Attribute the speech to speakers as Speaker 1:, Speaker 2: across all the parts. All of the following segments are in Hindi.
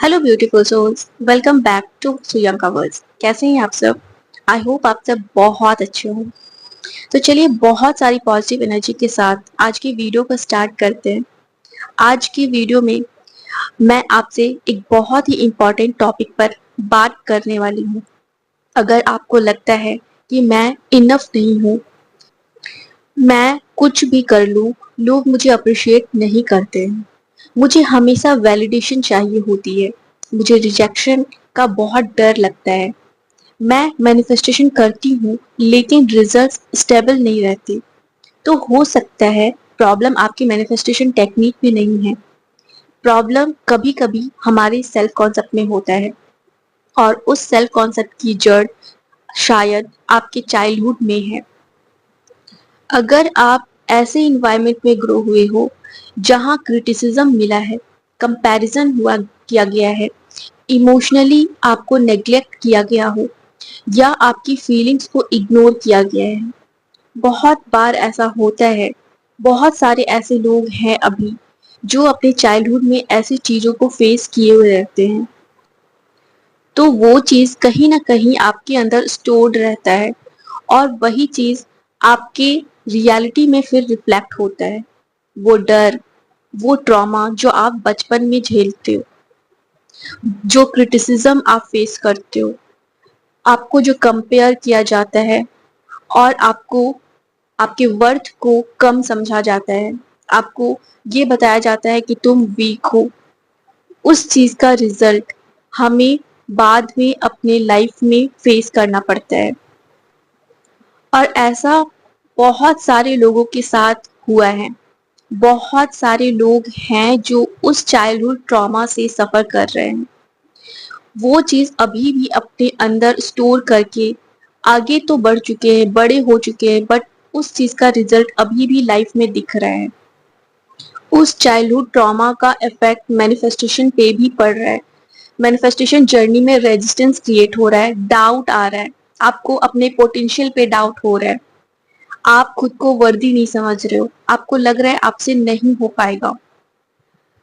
Speaker 1: Hello beautiful souls, welcome back to Suyam covers. कैसे हैं आप सब? आई होप आप सब बहुत अच्छे हों। तो चलिए बहुत सारी पॉजिटिव एनर्जी के साथ आज की वीडियो को स्टार्ट करते हैं। आज की वीडियो में मैं आपसे एक बहुत ही इम्पोर्टेंट टॉपिक पर बात करने वाली हूँ। अगर आपको लगता है कि मैं इनफ नहीं हूँ, मैं कुछ भी कर लूँ, लोग मुझे अप्रिशिएट नहीं करते हैं, मुझे हमेशा वैलिडेशन चाहिए होती है, मुझे रिजेक्शन का बहुत डर लगता है, मैं मैनिफेस्टेशन करती हूँ लेकिन रिजल्ट्स स्टेबल नहीं रहते। तो हो सकता है प्रॉब्लम आपकी मैनिफेस्टेशन टेक्निक में नहीं है। प्रॉब्लम कभी कभी हमारे सेल्फ कॉन्सेप्ट में होता है, और उस सेल्फ कॉन्सेप्ट की जड़ शायद आपके चाइल्डहुड में है। अगर आप ऐसे इन्वायरमेंट में ग्रो हुए हो जहाँ क्रिटिसिज्म मिला है, कंपैरिजन हुआ किया गया है, इमोशनली आपको नेग्लेक्ट किया गया हो, या आपकी फीलिंग्स को इग्नोर किया गया है, बहुत बार ऐसा होता है। बहुत सारे ऐसे लोग हैं अभी जो अपने चाइल्डहुड में ऐसी चीजों को फेस किए हुए रहते हैं। तो वो चीज कहीं ना कहीं आपके अंदर स्टोर्ड रहता है, और वही चीज आपके रियलिटी में फिर रिफ्लेक्ट होता है। वो डर, वो ट्रॉमा जो आप बचपन में झेलते हो, जो क्रिटिसिज्म आप फेस करते हो, आपको जो कंपेयर किया जाता है, और आपको आपके वर्थ को कम समझा जाता है, आपको ये बताया जाता है कि तुम वीक हो, उस चीज का रिजल्ट हमें बाद में अपने लाइफ में फेस करना पड़ता है। और ऐसा बहुत सारे लोगों के साथ हुआ है। बहुत सारे लोग हैं जो उस चाइल्डहुड ट्रॉमा से सफर कर रहे हैं, वो चीज अभी भी अपने अंदर स्टोर करके आगे तो बढ़ चुके हैं, बड़े हो चुके हैं, बट उस चीज का रिजल्ट अभी भी लाइफ में दिख रहा है। उस चाइल्डहुड ट्रॉमा का इफेक्ट मैनिफेस्टेशन पे भी पड़ रहा है। मैनिफेस्टेशन जर्नी में रेजिस्टेंस क्रिएट हो रहा है, डाउट आ रहा है, आपको अपने पोटेंशियल पे डाउट हो रहा है, आप खुद को वर्दी नहीं समझ रहे हो, आपको लग रहा है आपसे नहीं हो पाएगा।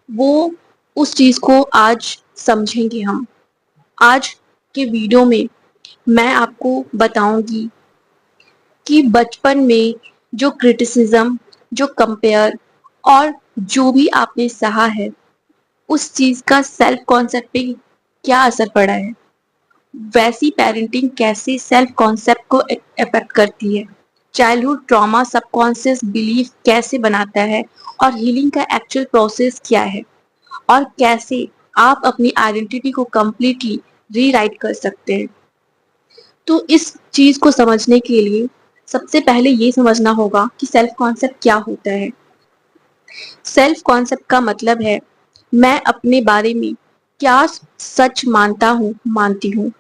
Speaker 1: वो उस चीज को आज समझेंगे हम। आज के वीडियो में मैं आपको बताऊंगी कि बचपन में जो क्रिटिसिज्म, जो कंपेयर, और जो भी आपने सहा है, उस चीज का सेल्फ कॉन्सेप्ट पे क्या असर पड़ा है। वैसी पेरेंटिंग कैसे सेल्फ कॉन्सेप्ट को अफेक्ट करती है, चाइल्डहुड ट्रॉमा सबकॉन्शियस बिलीफ कैसे बनाता है, और हीलिंग का एक्चुअल प्रोसेस क्या है, और कैसे आप अपनी आइडेंटिटी को कंप्लीटली रीराइट कर सकते हैं। तो इस चीज को समझने के लिए सबसे पहले ये समझना होगा कि सेल्फ कॉन्सेप्ट क्या होता है। सेल्फ कॉन्सेप्ट का मतलब है मैं अपने बारे में क्या सच मानता हूँ, मानती हूँ।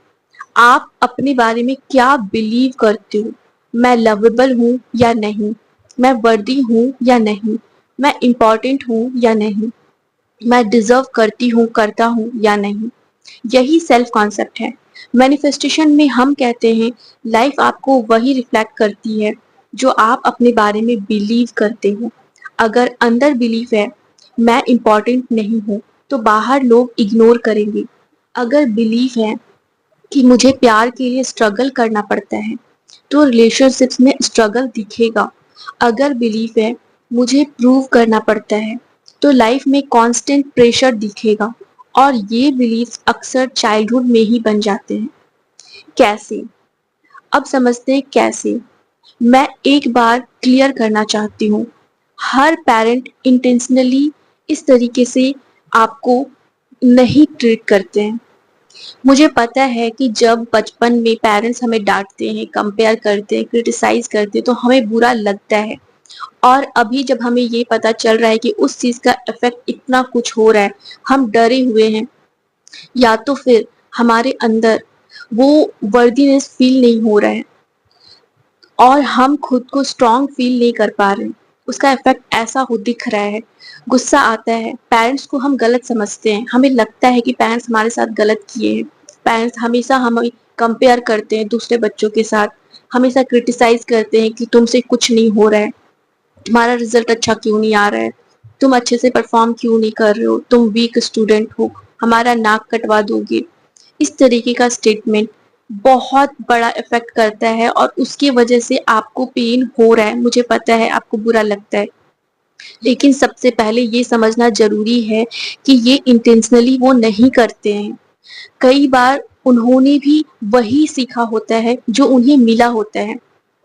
Speaker 1: आप अपने बारे में क्या बिलीव करते हो, मैं लवेबल हूँ या नहीं, मैं वर्दी हूँ या नहीं, मैं इम्पोर्टेंट हूँ या नहीं, मैं डिजर्व करती हूँ, करता हूँ या नहीं। यही सेल्फ कॉन्सेप्ट है। मैनिफेस्टेशन में हम कहते हैं लाइफ आपको वही रिफ्लेक्ट करती है जो आप अपने बारे में बिलीव करते हो। अगर अंदर बिलीफ है मैं इम्पोर्टेंट नहीं हूँ, तो बाहर लोग इग्नोर करेंगे। अगर बिलीफ है कि मुझे प्यार के लिए स्ट्रगल करना पड़ता है, तो रिलेशनशिप्स में स्ट्रगल दिखेगा। अगर बिलीफ है मुझे प्रूव करना पड़ता है, तो लाइफ में कांस्टेंट प्रेशर दिखेगा। और ये बिलीफ अक्सर चाइल्डहुड में ही बन जाते हैं। कैसे? अब समझते हैं कैसे। मैं एक बार क्लियर करना चाहती हूँ, हर पेरेंट इंटेंशनली इस तरीके से आपको नहीं ट्रीट करते हैं। मुझे पता है कि जब बचपन में पेरेंट्स हमें डांटते हैं, कंपेयर करते हैं, क्रिटिसाइज करते हैं, तो हमें बुरा लगता है। और अभी जब हमें ये पता चल रहा है कि उस चीज का इफेक्ट इतना कुछ हो रहा है, हम डरे हुए हैं, या तो फिर हमारे अंदर वो वर्दीनेस फील नहीं हो रहा है, और हम खुद को स्ट्रांग फील नहीं कर पा रहे हैं। उसका इफेक्ट ऐसा हो दिख रहा है। गुस्सा आता है, पेरेंट्स को हम गलत समझते हैं, हमें लगता है कि पेरेंट्स हमारे साथ गलत किए हैं। पेरेंट्स हमेशा हमें कंपेयर करते हैं दूसरे बच्चों के साथ, हमेशा क्रिटिसाइज करते हैं कि तुमसे कुछ नहीं हो रहा है, तुम्हारा रिजल्ट अच्छा क्यों नहीं आ रहा है, तुम अच्छे से परफॉर्म क्यों नहीं कर रहे हो, तुम वीक स्टूडेंट हो। हमारा नाक कटवा दोगे। इस तरीके का स्टेटमेंट बहुत बड़ा इफेक्ट करता है और उसकी वजह से आपको पेन हो रहा है, मुझे पता है आपको बुरा लगता है, लेकिन सबसे पहले ये समझना जरूरी है कि ये इंटेंशनली वो नहीं करते हैं। कई बार उन्होंने भी वही सीखा होता है जो उन्हें मिला होता है।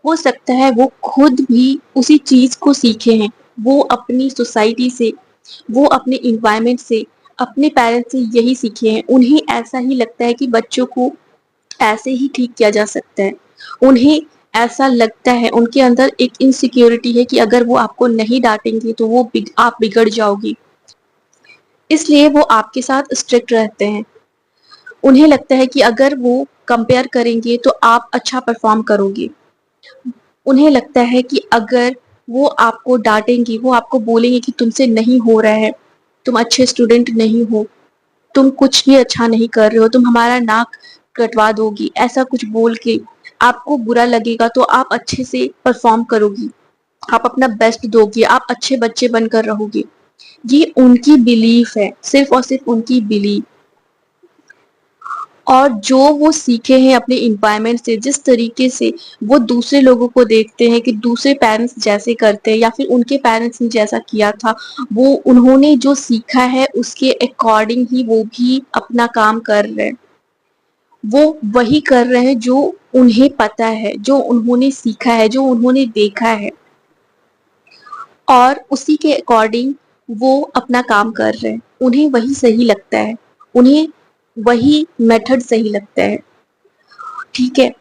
Speaker 1: हो सकता है वो खुद भी उसी चीज को सीखे हैं, वो अपनी सोसाइटी से, वो अपने इन्वायरमेंट से, अपने पेरेंट्स से यही सीखे हैं। उन्हें ऐसा ही लगता है कि बच्चों को ऐसे ही ठीक किया जा सकता है। उन्हें ऐसा लगता है, उनके अंदर एक इनसिक्योरिटी है कि अगर वो आपको नहीं डांटेंगे तो आप बिगड़ जाओगी, इसलिए वो आपके साथ स्ट्रिक्ट रहते हैं। उन्हें लगता है कि अगर वो कंपेयर करेंगे तो आप अच्छा परफॉर्म करोगे। उन्हें लगता है कि अगर वो आपको डांटेंगे, वो आपको बोलेंगे कि तुमसे नहीं हो रहा है, तुम अच्छे स्टूडेंट नहीं हो, तुम कुछ भी अच्छा नहीं कर रहे हो, तुम हमारा नाक कटवा दोगी, ऐसा कुछ बोल के आपको बुरा लगेगा तो आप अच्छे से परफॉर्म करोगी, आप अपना बेस्ट दोगे, आप अच्छे बच्चे बनकर रहोगे। ये उनकी बिलीफ है, सिर्फ और सिर्फ उनकी बिलीफ। और जो वो सीखे हैं अपने इन्वायरमेंट से, जिस तरीके से वो दूसरे लोगों को देखते हैं कि दूसरे पेरेंट्स जैसे करते हैं या फिर उनके पेरेंट्स ने जैसा किया था, वो उन्होंने जो सीखा है उसके अकॉर्डिंग ही वो भी अपना काम कर रहे हैं। वो वही कर रहे हैं जो उन्हें पता है, जो उन्होंने सीखा है, जो उन्होंने देखा है, और उसी के अकॉर्डिंग वो अपना काम कर रहे हैं। उन्हें वही सही लगता है, उन्हें वही मेथड सही लगता है। ठीक है,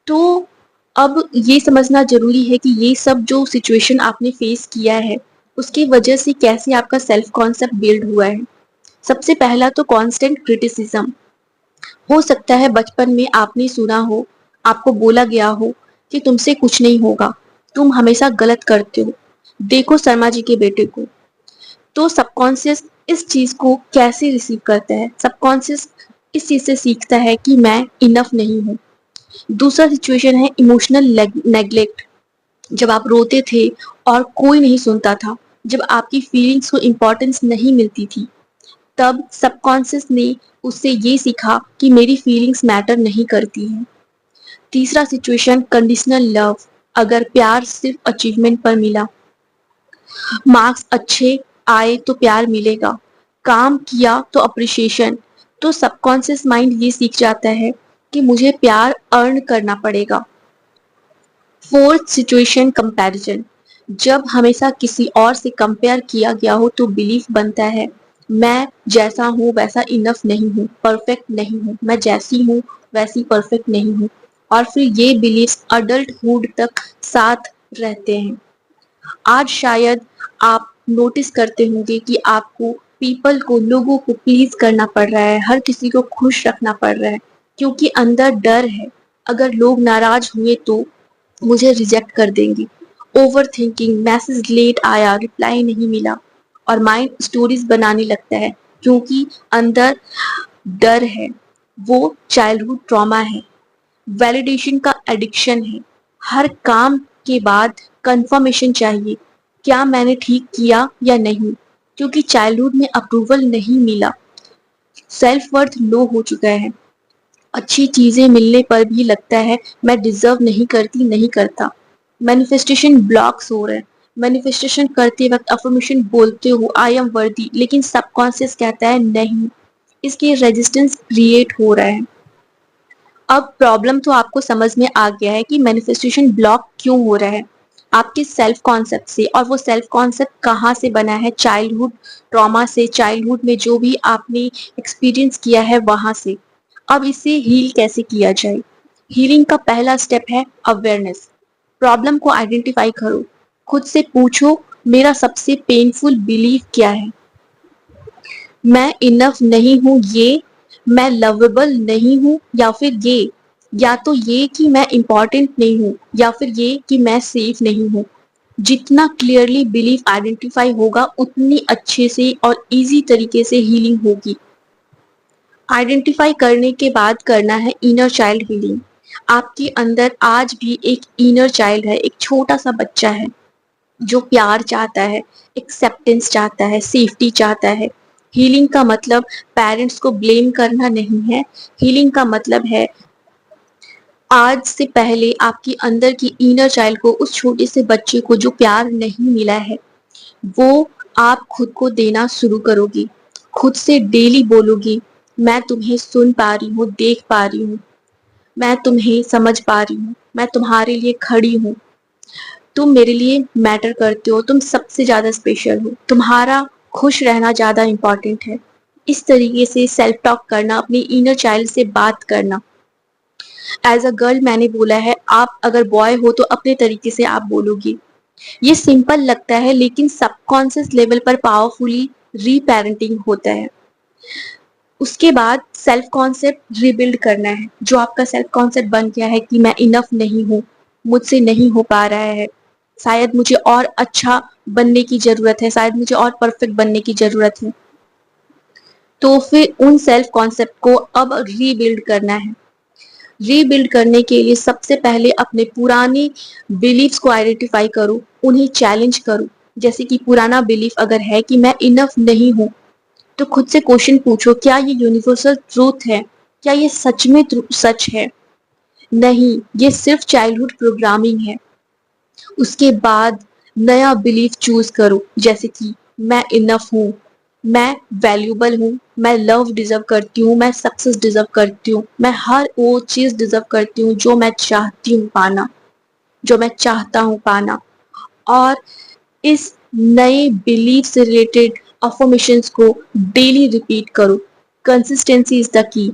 Speaker 1: तो अब ये समझना जरूरी है कि ये सब जो सिचुएशन आपने फेस किया है उसकी वजह से कैसे आपका सेल्फ कॉन्सेप्ट बिल्ड हुआ है। सबसे पहला तो कांस्टेंट क्रिटिसिज्म। हो सकता है बचपन में आपने सुना हो, आपको बोला गया हो कि तुमसे कुछ नहीं होगा, तुम हमेशा गलत करते हो, देखो शर्मा जी के बेटे को। तो सबकॉन्शियस इस चीज को कैसे रिसीव करता है, सबकॉन्शियस इस चीज से सीखता है कि मैं इनफ नहीं हूँ। दूसरा सिचुएशन है इमोशनल नेग्लेक्ट। जब आप रोते थे और कोई नहीं सुनता था, जब आपकी फीलिंग्स को इम्पोर्टेंस नहीं मिलती थी, तब सबकॉन्शियस ने उससे ये सीखा कि मेरी फीलिंग्स मैटर नहीं करती हैं। तीसरा सिचुएशन कंडीशनल लव। अगर प्यार सिर्फ अचीवमेंट पर मिला, मार्क्स अच्छे आए तो प्यार मिलेगा, काम किया तो अप्रिशिएशन, तो सबकॉन्शियस माइंड ये सीख जाता है कि मुझे प्यार अर्न करना पड़ेगा। Fourth situation comparison. जब हमेशा किसी और से कंपेयर किया गया हो तो बिलीफ बनता है मैं जैसा हूँ वैसा इनफ नहीं हूँ, परफेक्ट नहीं हूँ, मैं जैसी हूँ वैसी परफेक्ट नहीं हूँ। और फिर ये बिलीफ अडल्टहुड तक साथ रहते हैं। आज शायद आप नोटिस करते होंगे कि आपको लोगों को प्लीज करना पड़ रहा है, हर किसी को खुश रखना पड़ रहा है, क्योंकि अंदर डर है अगर लोग नाराज हुए तो मुझे रिजेक्ट कर देंगी। ओवर थिंकिंग, मैसेज लेट आया, रिप्लाई नहीं मिला, और माइंड स्टोरीज बनाने लगता है क्योंकि अंदर डर है। वो चाइल्डहुड ट्रॉमा है। वैलिडेशन का एडिक्शन है। हर काम के बाद कंफर्मेशन चाहिए, क्या मैंने ठीक किया या नहीं, क्योंकि चाइल्डहुड में अप्रूवल नहीं मिला, सेल्फ वर्थ लो हो चुका है। अच्छी चीजें मिलने पर भी लगता है मैं डिजर्व नहीं करती, नहीं करता। मैनिफेस्टेशन ब्लॉक्स हो रहे हैं। मैनिफेस्टेशन करते वक्त अफर्मेशन बोलते हो आई एम वर्दी, लेकिन सबकॉन्शियस कहता है नहीं, इसके रेजिस्टेंस क्रिएट हो रहा है। अब प्रॉब्लम तो आपको समझ में आ गया है कि मैनिफेस्टेशन ब्लॉक क्यों हो रहा है, आपके सेल्फ कॉन्सेप्ट से। और वो सेल्फ कॉन्सेप्ट कहाँ से बना है, चाइल्डहुड ट्रॉमा से, चाइल्डहुड में जो भी आपने एक्सपीरियंस किया है वहां से। अब इसे हील कैसे किया जाए? हीलिंग का पहला स्टेप है अवेयरनेस। प्रॉब्लम को आइडेंटिफाई करो, खुद से पूछो मेरा सबसे पेनफुल बिलीफ क्या है। मैं इनफ नहीं हूँ, ये मैं लवेबल नहीं हूँ, या फिर ये, या तो ये कि मैं इंपॉर्टेंट नहीं हूँ, या फिर ये कि मैं सेफ नहीं हूँ। जितना क्लियरली बिलीफ आइडेंटिफाई होगा उतनी अच्छे से और इजी तरीके से हीलिंग होगी। आइडेंटिफाई करने के बाद करना है इनर चाइल्ड हीलिंग। आपके अंदर आज भी एक इनर चाइल्ड है, एक छोटा सा बच्चा है जो प्यार चाहता है, एक्सेप्टेंस चाहता है, सेफ्टी चाहता है, हीलिंग का मतलब पेरेंट्स को ब्लेम करना नहीं है। हीलिंग का मतलब है आज से पहले आपकी अंदर की इनर चाइल्ड को, उस छोटे से बच्चे को जो प्यार नहीं मिला है, वो आप खुद को देना शुरू करोगी। खुद से डेली बोलोगी, मैं तुम्हें सुन पा रही हूँ, देख पा रही हूँ, मैं तुम्हें समझ पा रही हूँ, मैं तुम्हारे लिए खड़ी हूँ, तुम मेरे लिए मैटर करते हो, तुम सबसे ज्यादा स्पेशल हो, तुम्हारा खुश रहना ज्यादा इंपॉर्टेंट है। इस तरीके से सेल्फ टॉक करना, अपनी इनर चाइल्ड से बात करना। एज अ गर्ल मैंने बोला है, आप अगर बॉय हो तो अपने तरीके से आप बोलोगी। ये सिंपल लगता है लेकिन सबकॉन्शियस लेवल पर पावरफुली रीपेरेंटिंग होता है। उसके बाद सेल्फ कॉन्सेप्ट रिबिल्ड करना है। जो आपका सेल्फ कॉन्सेप्ट बन गया है कि मैं इनफ नहीं हूँ, मुझसे नहीं हो पा रहा है, शायद मुझे और अच्छा बनने की जरूरत है, शायद मुझे और परफेक्ट बनने की जरूरत है, तो फिर उन सेल्फ कॉन्सेप्ट को अब रीबिल्ड करना है। रीबिल्ड करने के लिए सबसे पहले अपने पुराने बिलीफ्स को आइडेंटिफाई करो, उन्हें चैलेंज करो। जैसे कि पुराना बिलीफ अगर है कि मैं इनफ नहीं हूँ, तो खुद से क्वेश्चन पूछो, क्या ये यूनिवर्सल ट्रूथ है? क्या ये सच में सच है? नहीं, ये सिर्फ चाइल्डहुड प्रोग्रामिंग है। उसके बाद नया बिलीफ चूज करो, जैसे कि मैं इनफ हूँ, मैं वैल्यूबल हूँ, मैं लव डिजर्व करती हूँ, मैं सक्सेस डिजर्व करती हूँ, मैं हर वो चीज डिजर्व करती हूँ जो मैं चाहती हूँ पाना, जो मैं चाहता हूँ पाना। और इस नए बिलीफ से रिलेटेड अफर्मेशंस को डेली रिपीट करो। Consistency is the key.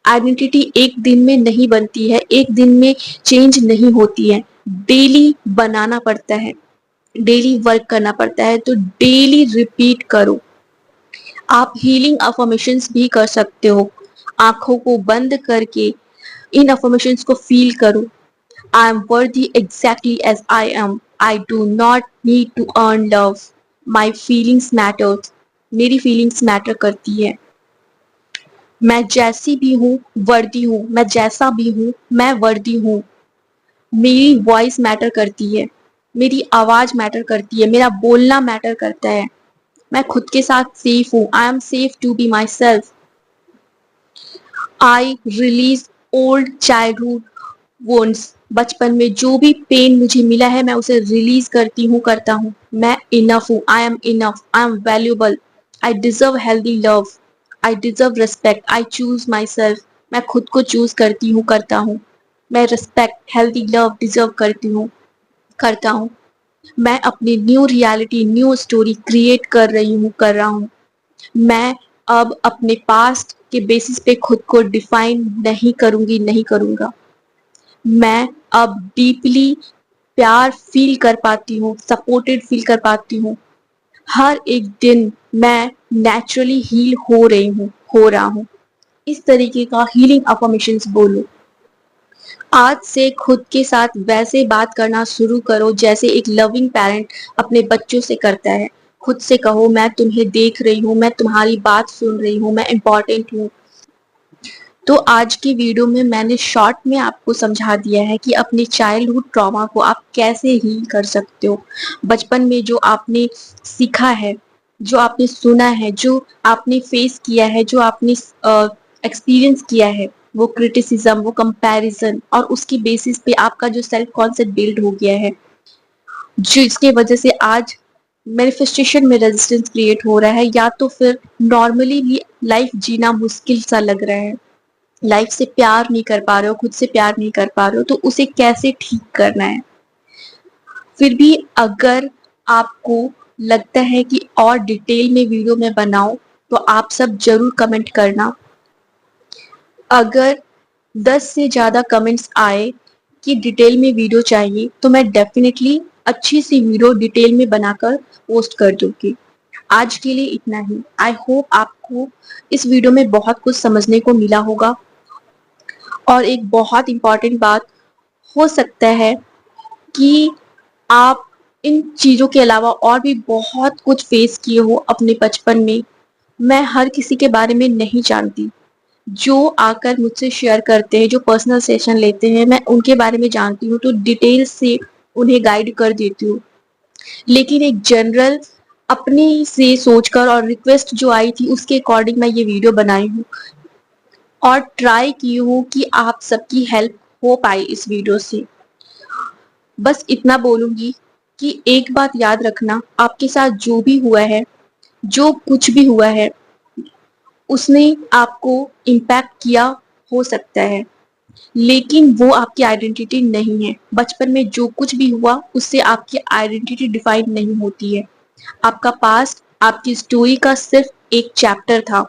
Speaker 1: Identity एक दिन में नहीं बनती है, एक दिन में चेंज नहीं होती है, डेली बनाना पड़ता है, डेली वर्क करना पड़ता है। तो डेली रिपीट करो। आप हीलिंग अफर्मेशंस भी कर सकते हो। आंखों को बंद करके इन अफर्मेशंस को फील करो। I am worthy exactly as I am. I do not need to earn love. My feelings matters. मेरी फीलिंग्स मैटर करती है। मैं जैसी भी हूँ वर्दी हूँ, मैं जैसा भी हूँ मैं वर्दी हूँ। मेरी वॉइस मैटर करती है, मेरी आवाज मैटर करती है, मेरा बोलना मैटर करता है। मैं खुद के साथ सेफ हूँ। I am safe to be my self. I release old childhood wounds. बचपन में जो भी पेन मुझे मिला है, मैं उसे रिलीज करती हूँ, करता हूँ। मैं इनफ हूँ, I am enough, I am valuable, I deserve healthy love, I deserve respect, I choose my self. मैं खुद को चूज करती हूँ, करता हूँ। मैं रिस्पेक्ट, हेल्दी लव डिजर्व करती हूँ, करता हूँ। मैं अपनी new reality, new story create कर रही हूँ, कर रहा हूँ। मैं अब अपने पास्ट के बेसिस पे खुद को डिफाइन नहीं करूंगी, नहीं करूंगा। मैं अब डीपली प्यार फील कर पाती हूँ, सपोर्टेड फील कर पाती हूँ। हर एक दिन मैं नेचुरली हील हो रही हूँ, हो रहा हूँ। इस तरीके का हीलिंग अफर्मेशंस बोलो। आज से खुद के साथ वैसे बात करना शुरू करो जैसे एक लविंग पेरेंट अपने बच्चों से करता है। खुद से कहो, मैं तुम्हें देख रही हूँ, मैं तुम्हारी बात सुन रही हूँ, मैं इम्पोर्टेंट हूँ। तो आज की वीडियो में मैंने शॉर्ट में आपको समझा दिया है कि अपने चाइल्डहुड ट्रॉमा को आप कैसे हील कर सकते हो। बचपन में जो आपने सीखा है, जो आपने सुना है, जो आपने फेस किया है, जो आपने एक्सपीरियंस किया है, वो क्रिटिसिज्म, वो कंपैरिजन, और उसकी बेसिस पे आपका जो सेल्फ कॉन्सेप्ट बिल्ड हो गया है, जिसकी वजह से आज मैनिफेस्टेशन में रेजिस्टेंस क्रिएट हो रहा है, या तो फिर नॉर्मली भी लाइफ जीना मुश्किल सा लग रहा है, लाइफ से प्यार नहीं कर पा रहे हो, खुद से प्यार नहीं कर पा रहे हो, तो उसे कैसे ठीक करना है। फिर भी अगर आपको लगता है कि और डिटेल में वीडियो में बनाओ, तो आप सब जरूर कमेंट करना। अगर 10 से ज्यादा कमेंट्स आए कि डिटेल में वीडियो चाहिए, तो मैं डेफिनेटली अच्छी सी वीडियो डिटेल में बनाकर पोस्ट कर दूंगी। आज के लिए इतना ही। आई होप आपको इस वीडियो में बहुत कुछ समझने को मिला होगा। और एक बहुत इंपॉर्टेंट बात, हो सकता है कि आप इन चीजों के अलावा और भी बहुत कुछ फेस किए हो अपने बचपन में। मैं हर किसी के बारे में नहीं जानती। जो आकर मुझसे शेयर करते हैं, जो पर्सनल सेशन लेते हैं, मैं उनके बारे में जानती हूँ, तो डिटेल से उन्हें गाइड कर देती हूँ। लेकिन एक जनरल अपने से सोचकर और रिक्वेस्ट जो आई थी उसके अकॉर्डिंग मैं ये वीडियो बनाई हूँ और ट्राई की हूँ कि आप सबकी हेल्प हो पाए इस वीडियो से। बस इतना बोलूंगी कि एक बात याद रखना, आपके साथ जो भी हुआ है, जो कुछ भी हुआ है, उसने आपको इम्पैक्ट किया हो सकता है, लेकिन वो आपकी आइडेंटिटी नहीं है। बचपन में जो कुछ भी हुआ उससे आपकी आइडेंटिटी डिफाइन नहीं होती है। आपका पास्ट आपकी स्टोरी का सिर्फ एक चैप्टर था,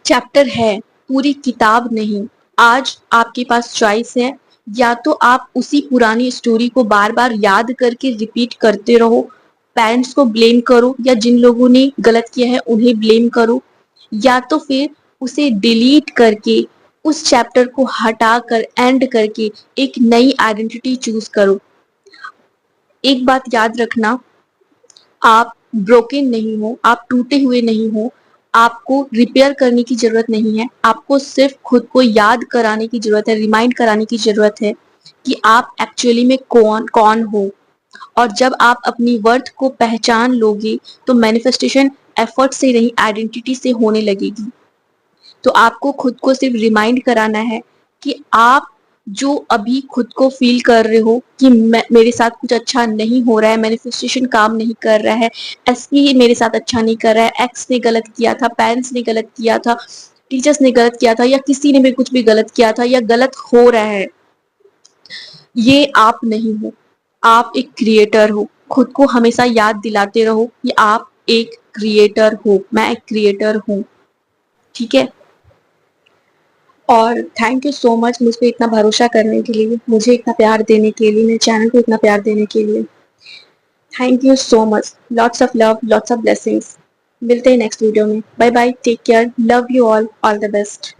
Speaker 1: चैप्टर है, पूरी किताब नहीं। आज आपके पास चॉइस है, या तो आप उसी पुरानी स्टोरी को बार बार याद करके रिपीट करते रहो, पेरेंट्स को ब्लेम करो या जिन लोगों ने गलत किया है उन्हें ब्लेम करो, या तो फिर उसे डिलीट करके उस चैप्टर को हटाकर एंड करके एक नई आइडेंटिटी चूज करो। एक बात याद रखना, आप ब्रोकन नहीं हो, आप टूटे हुए नहीं हो, आपको रिपेयर करने की जरूरत नहीं है, आपको सिर्फ खुद को याद कराने की जरूरत है, रिमाइंड कराने की जरूरत है कि आप एक्चुअली में कौन कौन हो। और जब आप अपनी वर्थ को पहचान लोगे तो मैनिफेस्टेशन एफर्ट से नहीं, आइडेंटिटी से होने लगेगी। तो आपको खुद को सिर्फ रिमाइंड कराना है कि आप जो अभी खुद को फील कर रहे हो कि मेरे साथ कुछ अच्छा नहीं हो रहा है, मैनिफेस्टेशन काम नहीं कर रहा है, एसपी मेरे साथ अच्छा नहीं कर रहा है, एक्स ने गलत किया था, पेरेंट्स ने गलत किया था, टीचर्स ने गलत किया था, या किसी ने भी कुछ भी गलत किया था या गलत हो रहा है, ये आप नहीं हो। आप एक क्रिएटर हो। खुद को हमेशा याद दिलाते रहो कि आप एक क्रिएटर हो, मैं एक क्रिएटर हूँ। ठीक है। और थैंक यू सो मच मुझ पे इतना भरोसा करने के लिए, मुझे इतना प्यार देने के लिए, मेरे चैनल को इतना प्यार देने के लिए। Thank you so much. Lots of love, lots of blessings. मिलते हैं नेक्स्ट वीडियो में। Bye bye, take care, love you all the best.